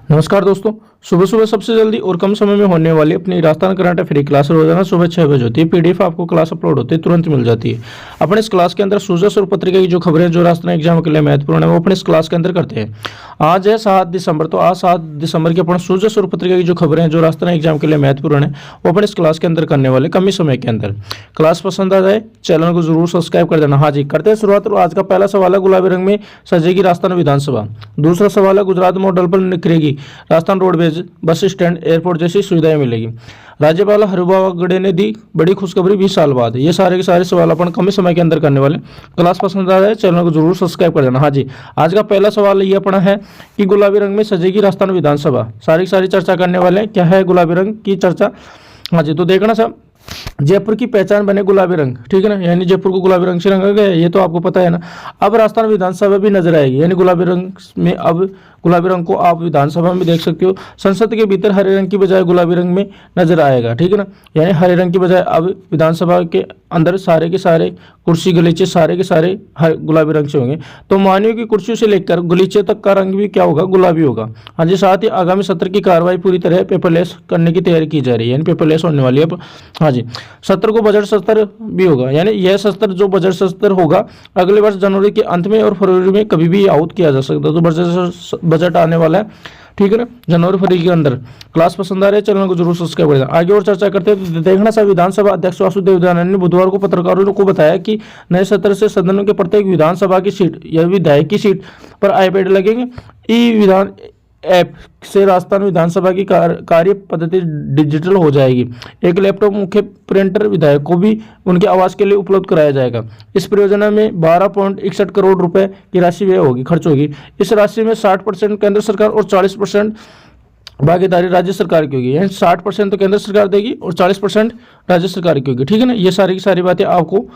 नमस्कार दोस्तों। सुबह सुबह सबसे जल्दी और कम समय में होने वाली अपनी राजस्थान करंट फ्री क्लास रोजाना सुबह 6 बजे होती है। पीडीएफ आपको क्लास अपलोड होती है तुरंत मिल जाती है। अपने इस क्लास के अंदर सूरज और पत्रिका की जो खबरें जो राजस्थान एग्जाम के लिए महत्वपूर्ण है वो अपने इस क्लास के अंदर करते हैं। आज है 7 दिसंबर, तो आज 7 दिसंबर की अपने सूरज और पत्रिका की जो खबरें हैं जो राजस्थान एग्जाम के लिए महत्वपूर्ण है वो अपने इस क्लास के अंदर करने वाले कम ही समय के अंदर। क्लास पसंद आ जाए चैनल को जरूर सब्सक्राइब कर देना। हाँ जी, करते हैं शुरुआत। आज का पहला सवाल है, गुलाबी रंग में सजेगी राजस्थान विधानसभा। दूसरा सवाल है, गुजरात मॉडल पर निखरेगी Rajasthan roadways, bus stand, airport जैसी सुविधाएं मिलेगी। राज्यपाल हरिभागड़े ने दी बड़ी खुशखबरी 20 साल बाद। ये सारे के सारे सवाल अपन कम समय के अंदर करने वाले। क्लास पसंद आ जाए चैनल को जरूर सब्सक्राइब कर देना। हाँ जी, आज का पहला सवाल ये अपना है कि गुलाबी रंग में सजेगी राजस्थान विधानसभा। सारी सारी चर्चा करने वाले हैं। क्या है गुलाबी रंग की चर्चा? हाँ जी, तो देखना सब, जयपुर की पहचान बने गुलाबी रंग, ठीक है ना, यानी जयपुर को गुलाबी रंग से रंगा गया है, ये तो आपको पता है ना। अब राजस्थान विधानसभा भी नजर आएगी, यानी गुलाबी रंग में अब गुलाबी रंग को आप विधानसभा में देख सकते हो। संसद के भीतर हरे रंग की बजाय गुलाबी रंग में नजर आएगा, ठीक है ना, यानी हरे रंग की बजाय अब विधानसभा के अंदर सारे के सारे कुर्सी गलीचे सारे के सारे गुलाबी रंग से होंगे। तो मानियो की कुर्सियों से लेकर गलीचे तक का रंग भी क्या होगा? गुलाबी होगा। हाँ जी, साथ ही आगामी सत्र की कार्रवाई पूरी तरह पेपरलेस करने की तैयारी की जा रही है, यानी पेपरलेस होने वाली है। हाँ जी, सत्र को बजट सत्र भी होगा, यानी यह सत्र जो बजट सत्र होगा अगले वर्ष जनवरी के अंत में और फरवरी में कभी भी आहूत किया जा सकता है। तो बजट आने वाला है, ठीक है ना, जनवरी फरवरी के अंदर। क्लास पसंद आ रही है चैनल को जरूर सब्सक्राइब करें। आगे और चर्चा करते हैं। तो देखना सा, विधानसभा अध्यक्ष वासुदेव देवनानी ने बुधवार को पत्रकारों को बताया कि नए सत्र से सदनों के प्रत्येक विधानसभा की सीट या विधायक की सीट पर आईपैड लगेंगे। ई विधान ऐप से राजस्थान विधानसभा की कार्य पद्धति डिजिटल हो जाएगी। एक लैपटॉप मुख्य प्रिंटर विधायक को भी उनके आवास के लिए उपलब्ध कराया जाएगा। इस परियोजना में 12.61 करोड़ रुपए की राशि व्यय होगी, खर्च होगी। इस राशि में 60% केंद्र सरकार और 40% भागीदारी राज्य सरकार की होगी, यानी 60% तो केंद्र सरकार देगी और 40% राज्य सरकार की होगी, ठीक है ना। ये सारी की सारी बातें आपको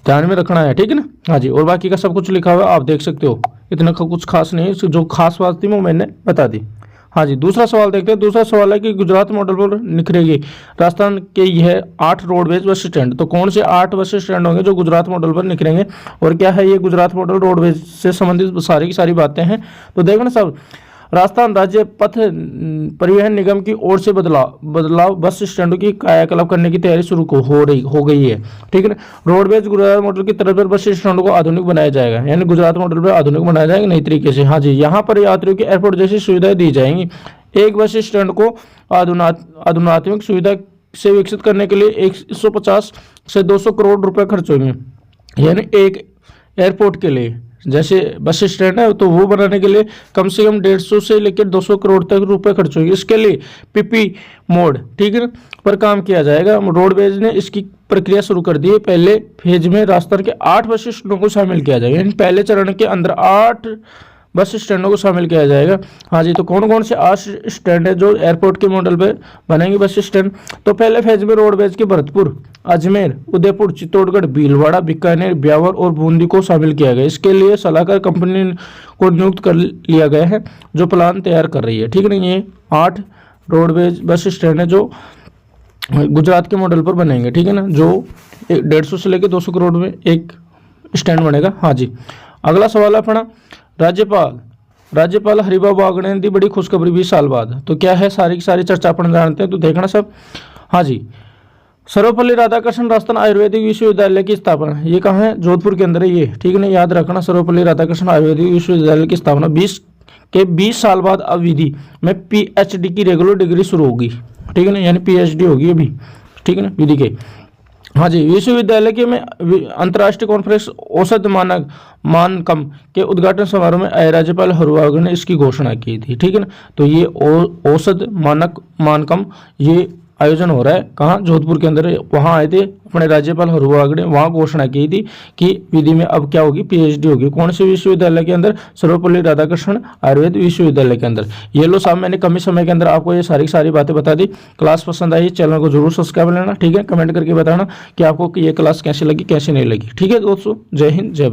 ध्यान में रखना है, ठीक है ना। हाँ जी, और बाकी का सब कुछ लिखा हुआ आप देख सकते हो, इतना कुछ खास नहीं है, जो खास बात थी वो मैंने बता दी। हाँ जी, दूसरा सवाल देखते हैं। दूसरा सवाल है कि गुजरात मॉडल पर निखरेगी राजस्थान के यह 8 रोडवेज बस स्टैंड। तो कौन से 8 बस स्टैंड होंगे जो गुजरात मॉडल पर निखरेंगे और क्या है ये गुजरात मॉडल रोडवेज से संबंधित सारी की सारी बातें हैं। तो देखना सब, राजस्थान राज्य पथ परिवहन निगम की ओर से बदलाव बस स्टैंडों की कायाकल्प करने की तैयारी शुरू हो गई है, ठीक है ना। रोडवेज गुजरात मॉडल की तरफ पर बस स्टैंडों को आधुनिक बनाया जाएगा, यानी गुजरात मॉडल पर आधुनिक बनाया जाएगा नई तरीके से। हाँ जी, यहाँ पर यात्रियों की एयरपोर्ट जैसी सुविधाएं दी जाएंगी। एक बस स्टैंड को आधुनिक सुविधा से विकसित करने के लिए 150 से 200 करोड़ रुपए खर्च होंगे, यानी एक एयरपोर्ट के लिए। जैसे बस स्टैंड है तो वो बनाने के लिए कम से कम 150 से लेकर 200 करोड़ तक रुपए खर्च होंगे। इसके लिए पीपी मोड, ठीक है, पर काम किया जाएगा। रोडवेज ने इसकी प्रक्रिया शुरू कर दी है। पहले फेज में राजस्थान के 8 बस स्टैंडों को शामिल किया जाएगा, यानी पहले चरण के अंदर 8 बस स्टैंडों को शामिल किया जाएगा। हाँ जी, तो कौन कौन से 8 स्टैंड है जो एयरपोर्ट के मॉडल पे बनेंगे बस स्टैंड? तो पहले फेज में रोडवेज के भरतपुर, अजमेर, उदयपुर, चित्तौड़गढ़, भीलवाड़ा, बीकानेर, ब्यावर और बूंदी को शामिल किया गया। इसके लिए सलाहकार कंपनी को नियुक्त कर लिया गया है जो प्लान तैयार कर रही है, ठीक है ना। ये 8 रोडवेज बस स्टैंड है जो गुजरात के मॉडल पर बनेंगे, ठीक है ना, जो 150 से लेकर 200 करोड़ में एक स्टैंड बनेगा। हाँ जी, अगला सवाल है अपना, राज्यपाल हरिभागड़े ने दी बड़ी खुशखबरी 20 साल बाद। तो क्या है सारी की सारी चर्चा अपन जानते हैं। तो देखना सब, हाँ जी, सर्वपल्ली राधाकृष्णन राजस्थान आयुर्वेदिक विश्वविद्यालय की स्थापना, ये कहाँ है? जोधपुर के अंदर है ये, ठीक है ना, याद रखना। सर्वपल्ली राधाकृष्णन आयुर्वेदिक विश्वविद्यालय की स्थापना 20 साल बाद अब विधि में पीएचडी की रेगुलर डिग्री शुरू होगी, ठीक है ना, यानी पीएचडी होगी अभी, ठीक है ना, विधि के। हाँ जी, विश्वविद्यालय के में अंतर्राष्ट्रीय कॉन्फ्रेंस औसत मानकम के उद्घाटन समारोह में आए राज्यपाल हरिभागड़े ने इसकी घोषणा की थी, ठीक है ना। तो ये औसत मानकम ये आयोजन हो रहा है कहाँ? जोधपुर के अंदर। वहाँ आए थे अपने राज्यपाल हरिभागड़े, वहाँ घोषणा की थी कि विधि में अब क्या होगी? पीएचडी होगी। कौन से विश्वविद्यालय के अंदर? सर्वपल्ली राधाकृष्णन आयुर्वेद विश्वविद्यालय के अंदर। ये लो साहब, मैंने कम ही समय के अंदर आपको ये सारी बातें बता दी। क्लास पसंद आई चैनल को जरूर सब्सक्राइब लेना, ठीक है। कमेंट करके बताना कि आपको ये क्लास कैसी लगी कैसी नहीं लगी, ठीक है दोस्तों। जय हिंद, जय भारत।